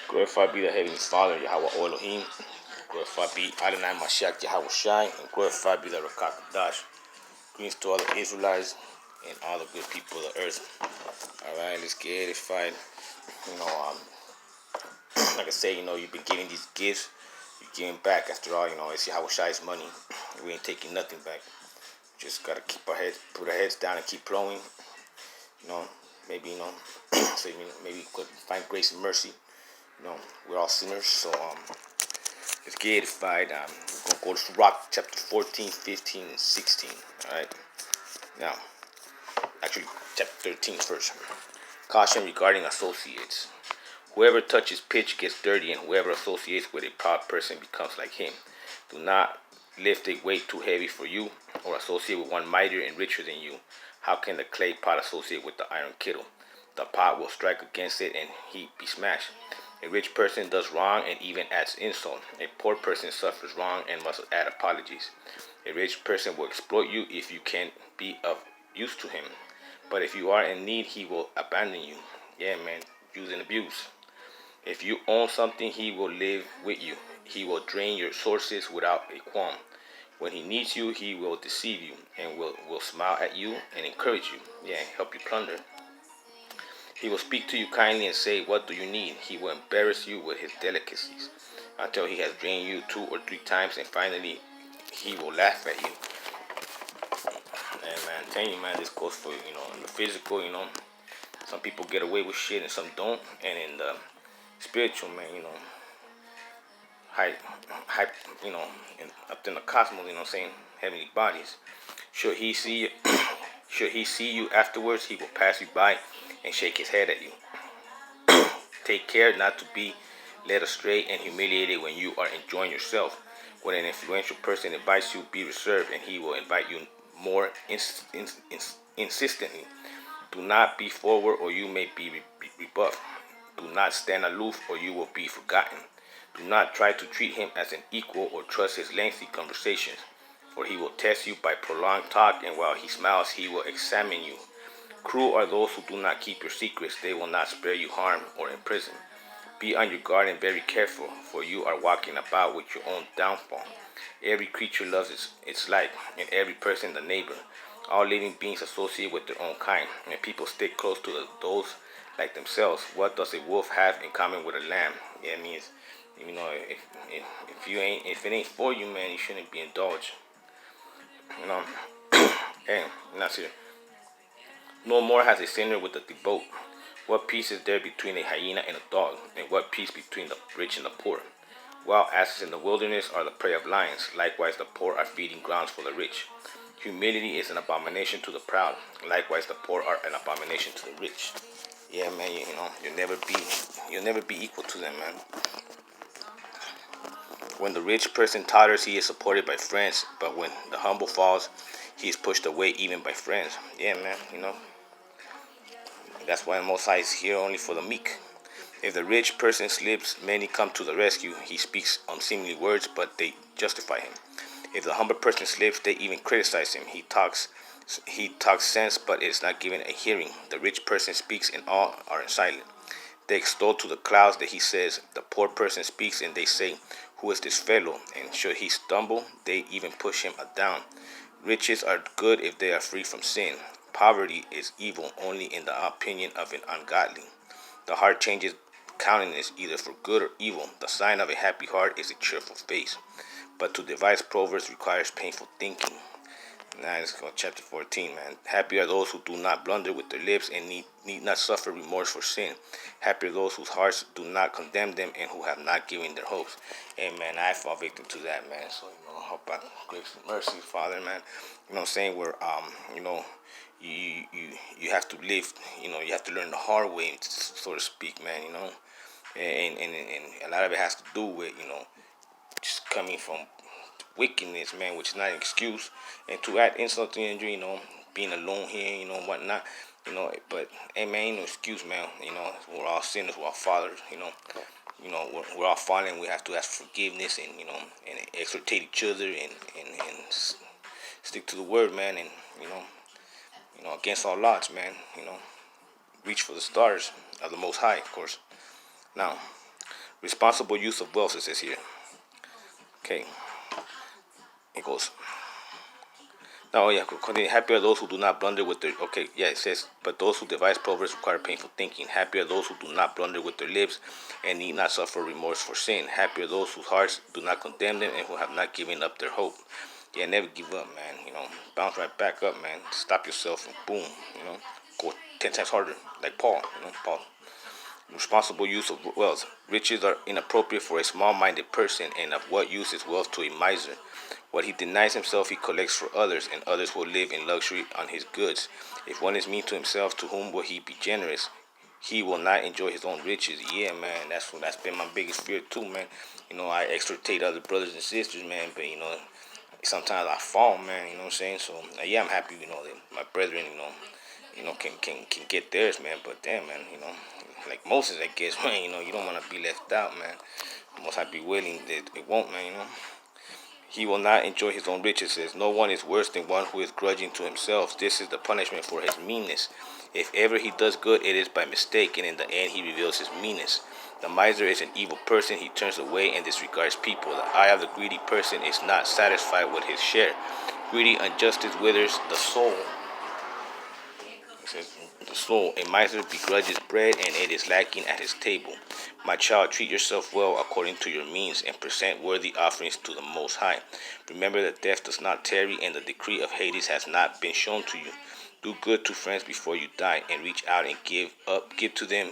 Glorified be the Heavenly Father, Yahweh Elohim. Glorified be Adonai Mashiach, Yahweh Shai. And glorified be the Rakak Dash. Greetings to all the Israelites and all the good people of the earth. Alright, let's get edified. You know, like I say, you've been giving these gifts. You're giving back. After all, it's Yahweh Shai's money. We ain't taking nothing back. Just gotta keep our heads, put our heads down and keep flowing. Maybe, so, maybe we could find grace and mercy. We're all sinners, so let's get edified. We're going to go to Sirach chapter 14, 15, and 16. Alright. Now, actually, chapter 13 first. Caution regarding associates. Whoever touches pitch gets dirty, and whoever associates with a proud person becomes like him. Do not lift a weight too heavy for you, or associate with one mightier and richer than you. How can the clay pot associate with the iron kettle? The pot will strike against it, and he be smashed. A rich person does wrong and even adds insult. A poor person suffers wrong and must add apologies. A rich person will exploit you if you can be of use to him. But if you are in need, he will abandon you. Yeah, man, use and abuse. If you own something, he will live with you. He will drain your sources without a qualm. When he needs you, he will deceive you and will smile at you and encourage you. Yeah, help you plunder. He will speak to you kindly and say, "What do you need?" He will embarrass you with his delicacies until he has drained you 2 or 3 times, and finally he will laugh at you. And man, I'm telling you, man, this goes for, in the physical, some people get away with shit and some don't. And in the spiritual, man, high, up in the cosmos, saying, heavenly bodies. Should he see you afterwards, he will pass you by and shake his head at you. Take care not to be led astray and humiliated when you are enjoying yourself. When an influential person invites you, be reserved, and he will invite you more insistently. Do not be forward, or you may be rebuffed. Do not stand aloof, or you will be forgotten. Do not try to treat him as an equal or trust his lengthy conversations, for he will test you by prolonged talk, and while he smiles, he will examine you. Cruel are those who do not keep your secrets. They will not spare you harm or imprison. Be on your guard and very careful, for you are walking about with your own downfall. Every creature loves its like, and every person the neighbor. All living beings associate with their own kind, and people stick close to those like themselves. What does a wolf have in common with a lamb? Yeah, it means, if it ain't for you, man, you shouldn't be indulged. And that's it. No more has a sinner with a devote. What peace is there between a hyena and a dog, and what peace between the rich and the poor? Wild asses in the wilderness are the prey of lions. Likewise, the poor are feeding grounds for the rich. Humility is an abomination to the proud. Likewise, the poor are an abomination to the rich. Yeah, man, you'll never be equal to them, man. When the rich person totters, he is supported by friends, but when the humble falls, he is pushed away even by friends. Yeah, man, That's why the Most High is here only for the meek. If the rich person slips, many come to the rescue. He speaks unseemly words, but they justify him. If the humble person slips, they even criticize him. He talks sense, but is not given a hearing. The rich person speaks, and all are silent. They extol to the clouds that he says. The poor person speaks, and they say, "Who is this fellow?" And should he stumble, they even push him down. Riches are good if they are free from sin. Poverty is evil only in the opinion of an ungodly. The heart changes countenance either for good or evil. The sign of a happy heart is a cheerful face. But to devise proverbs requires painful thinking. Now let's go chapter 14, man. Happy are those who do not blunder with their lips and need not suffer remorse for sin. Happy are those whose hearts do not condemn them and who have not given their hopes. And man, I fall victim to that, man. So, hope by grace and mercy, Father, man. You know what I'm saying? Where, you have to live, you have to learn the hard way, so to speak, man, And a lot of it has to do with, just coming from wickedness, man, which is not an excuse. And to add insult to injury, being alone here, whatnot, but hey, man, ain't no excuse, man. We're all sinners, we're all fathers, we're all fallen. We have to ask for forgiveness and and exhortate each other and stick to the word, man, and against all odds, man, reach for the stars of the Most High, of course. Now, Responsible use of wealth, it says here. Okay, it goes. Oh yeah, continue. Happy are those who do not blunder with their. Okay, yeah, it says, but those who devise proverbs require painful thinking. Happy are those who do not blunder with their lips, and need not suffer remorse for sin. Happy are those whose hearts do not condemn them, and who have not given up their hope. Yeah, never give up, man. Bounce right back up, man. Stop yourself and boom. Go 10 times harder, like Paul. Paul. Responsible use of wealth. Riches are inappropriate for a small-minded person, and of what use is wealth to a miser? What he denies himself he collects for others, and others will live in luxury on his goods. If one is mean to himself, to whom will he be generous? He will not enjoy his own riches. Yeah, man, that's been my biggest fear too, man. I exhortate other brothers and sisters, man, but sometimes I fall, man. You know what I'm saying? So yeah, I'm happy, that my brethren, can get theirs, man. But damn, man, like Moses, I guess, man, you don't want to be left out, man. Most I be willing that it won't, man. He will not enjoy his own riches. Says, no one is worse than one who is grudging to himself. This is the punishment for his meanness. If ever he does good, it is by mistake, and in the end he reveals his meanness. The miser is an evil person. He turns away and disregards people. The eye of the greedy person is not satisfied with his share. Greedy injustice withers the soul. It says, the soul, a miser begrudges bread, and it is lacking at his table. My child, treat yourself well according to your means, and present worthy offerings to the Most High. Remember that death does not tarry, and the decree of Hades has not been shown to you. Do good to friends before you die, and reach out and give to them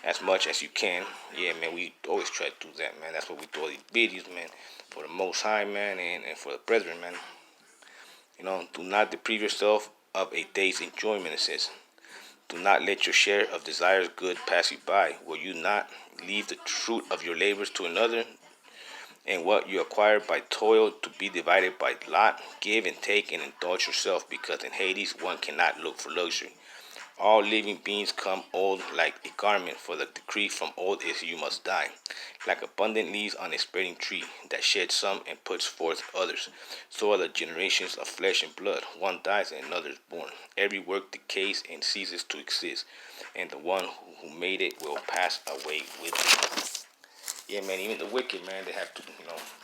as much as you can. Yeah, man, we always try to do that, man. That's what we do all these videos, man, for the Most High, man, and for the brethren, man. Do not deprive yourself of a day's enjoyment, it says. Do not let your share of desires good pass you by. Will you not leave the fruit of your labors to another, and what you acquire by toil to be divided by lot? Give and take and indulge yourself, because in Hades one cannot look for luxury. All living beings come old like a garment, for the decree from old is you must die. Like abundant leaves on a spreading tree, that sheds some and puts forth others. So are the generations of flesh and blood. One dies and another is born. Every work decays and ceases to exist, and the one who made it will pass away with it. Yeah, man, even the wicked, man, they have to,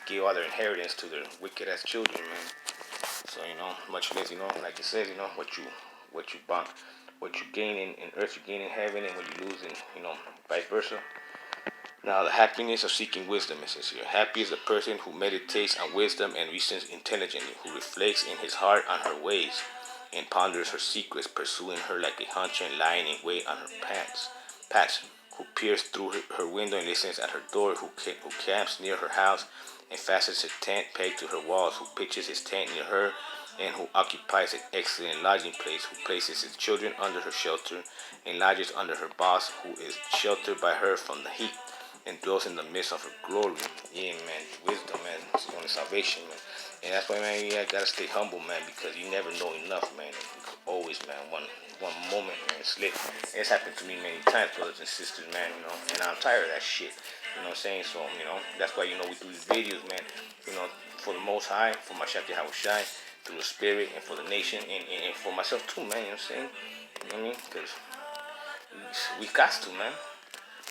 give all their inheritance to their wicked-ass children, man. So, much less, like it says, what you gain in earth, you gain in heaven, and what you lose in, vice versa. Now, the happiness of seeking wisdom, it says here. Happy is the person who meditates on wisdom and reasons intelligently, who reflects in his heart on her ways, and ponders her secrets, pursuing her like a hunter and lying in wait on her paths, who peers through her window and listens at her door, who camps near her house and fastens her tent pegged to her walls, who pitches his tent near her, and who occupies an excellent lodging place, who places his children under her shelter, and lodges under her boss, who is sheltered by her from the heat, and dwells in the midst of her glory. Yeah, man, wisdom, man, it's the only salvation, man. And that's why, man, you gotta stay humble, man, because you never know enough, man. Always, man, one moment, man, slip. It's happened to me many times, brothers and sisters, man, and I'm tired of that shit. You know what I'm saying? So, that's why, we do these videos, man, for the Most High, for my Shabbat Yahushai, through the Spirit, and for the nation, and for myself too, man, you know what I'm saying? You know what I mean? Because we got to, man.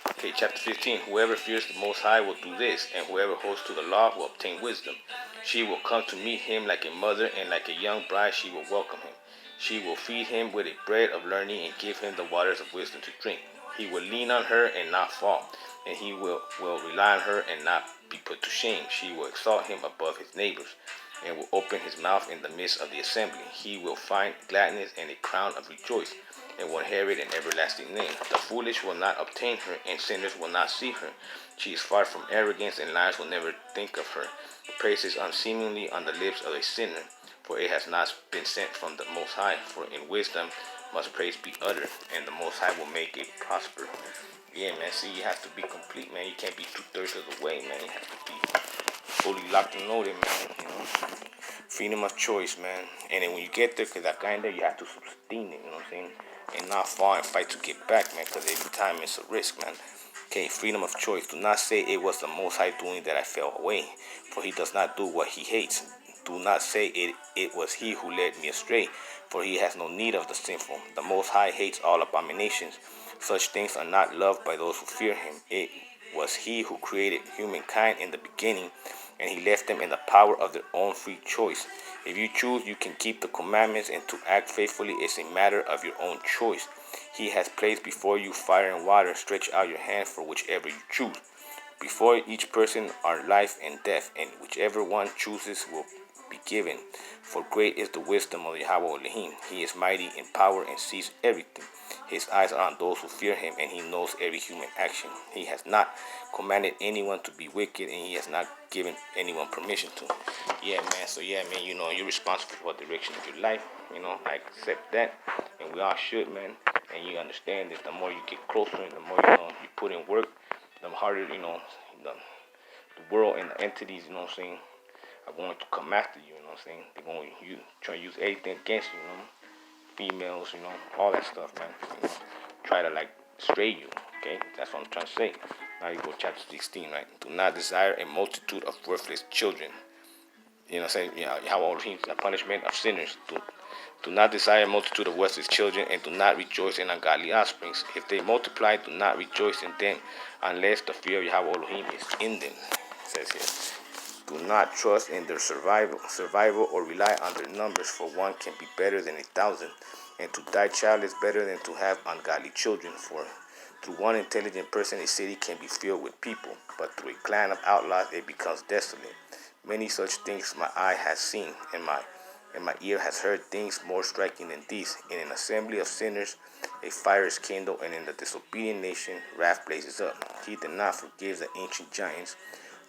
Okay, chapter 15. Whoever fears the Most High will do this, and whoever holds to the law will obtain wisdom. She will come to meet him like a mother, and like a young bride she will welcome him. She will feed him with a bread of learning and give him the waters of wisdom to drink. He will lean on her and not fall, and he will rely on her and not be put to shame. She will exalt him above his neighbors, and will open his mouth in the midst of the assembly. He will find gladness and a crown of rejoice, and will inherit an everlasting name. The foolish will not obtain her, and sinners will not see her. She is far from arrogance, and liars will never think of her. Praise is unseemly on the lips of a sinner, for it has not been sent from the Most High. For in wisdom must praise be uttered, and the Most High will make it prosper. Yeah, man, see, you have to be complete, man. You can't be 2/3 of the way, man. You have to be fully locked and loaded, man, Freedom of choice, man. And then when you get there, because that guy in there, you have to sustain it, you know what I'm saying? And not fall and fight to get back, man, because every time it's a risk, man. Okay, freedom of choice. Do not say it was the Most High doing that I fell away, for he does not do what he hates. Do not say it was he who led me astray, for he has no need of the sinful. The Most High hates all abominations. Such things are not loved by those who fear him. was he who created humankind in the beginning, and he left them in the power of their own free choice. If you choose, you can keep the commandments, and to act faithfully is a matter of your own choice. He has placed before you fire and water. Stretch out your hand for whichever you choose. Before each person are life and death, and whichever one chooses will be given. For great is the wisdom of Yahweh Elohim. He is mighty in power and sees everything. His eyes are on those who fear him, and he knows every human action. He has not commanded anyone to be wicked, and he has not given anyone permission to. Yeah, man. So yeah, man, you're responsible for the direction of your life. I accept that, and we all should, man. And you understand that the more you get closer and the more you put in work, the harder, the world and the entities, are going to come after you, They're going to try to use anything against you, females, all that stuff, man. Try to stray you, okay? That's what I'm trying to say. Now you go chapter 16, right? Do not desire a multitude of worthless children. How all the punishment of sinners. Do not desire a multitude of worthless children, and do not rejoice in ungodly offsprings. If they multiply, do not rejoice in them, unless the fear of Yahweh Elohim is in them. It says here. Do not trust in their survival or rely on their numbers, for one can be better than 1,000, and to die childless better than to have ungodly children. For through one intelligent person a city can be filled with people, but through a clan of outlaws it becomes desolate. Many such things my eye has seen, and my ear has heard things more striking than these. In an assembly of sinners a fire is kindled, and in the disobedient nation wrath blazes up. He did not forgive the ancient giants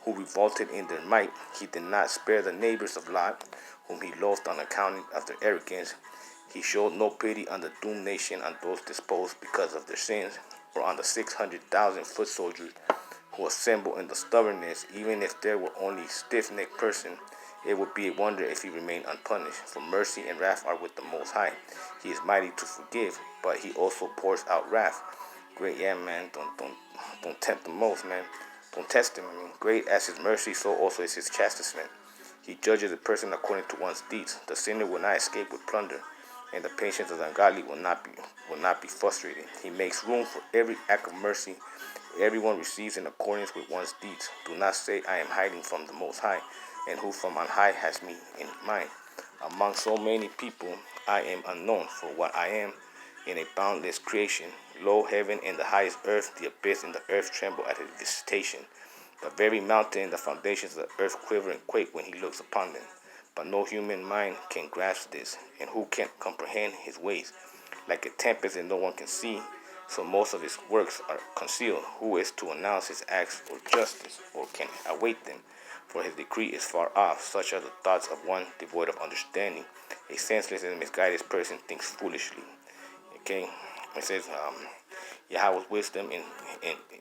who revolted in their might. He did not spare the neighbors of Lot, whom he loathed on account of their arrogance. He showed no pity on the doomed nation, on those disposed because of their sins, or on the 600,000 foot soldiers who assembled in the stubbornness. Even if there were only stiff-necked person, it would be a wonder if he remained unpunished. For mercy and wrath are with the Most High. He is mighty to forgive, but he also pours out wrath. Great, yeah, man. Don't tempt the most, man. Don't test him. Great as his mercy, so also is his chastisement. He judges a person according to one's deeds. The sinner will not escape with plunder, and the patience of the ungodly will not be frustrated. He makes room for every act of mercy. Everyone receives in accordance with one's deeds. Do not say, I am hiding from the Most High, and who from on high has me in mind. Among so many people, I am unknown, for what I am in a boundless creation. Lo, heaven and the highest earth, the abyss and the earth tremble at his visitation. The very mountain and the foundations of the earth quiver and quake when he looks upon them. But no human mind can grasp this, and who can comprehend his ways? Like a tempest that no one can see, so most of his works are concealed. Who is to announce his acts or justice, or can await them? For his decree is far off. Such are the thoughts of one devoid of understanding. A senseless and misguided person thinks foolishly. Okay, it says Yahweh's wisdom in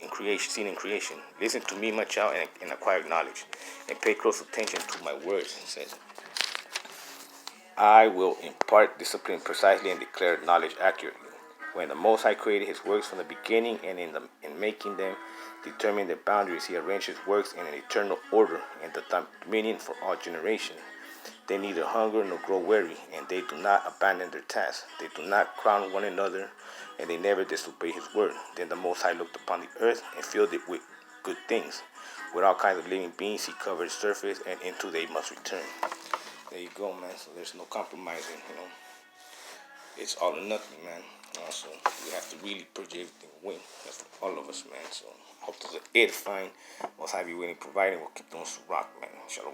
creation, seen in creation. Listen to me, my child, and acquire knowledge, and pay close attention to my words. It says, I will impart discipline precisely and declare knowledge accurately. When the Most High created his works from the beginning, and in making them, determined their boundaries, he arranged his works in an eternal order and the dominion for all generations. They neither hunger nor grow weary, and they do not abandon their tasks. They do not crown one another, and they never disobey his word. Then the Most High looked upon the earth and filled it with good things. With all kinds of living beings, he covered its surface, and into they must return. There you go, man. So there's no compromising, It's all or nothing, man. So we have to really purge everything away. That's for all of us, man. So hope to edifying. Most High be willing, providing. We'll keep doing Sirach, man. Shalom.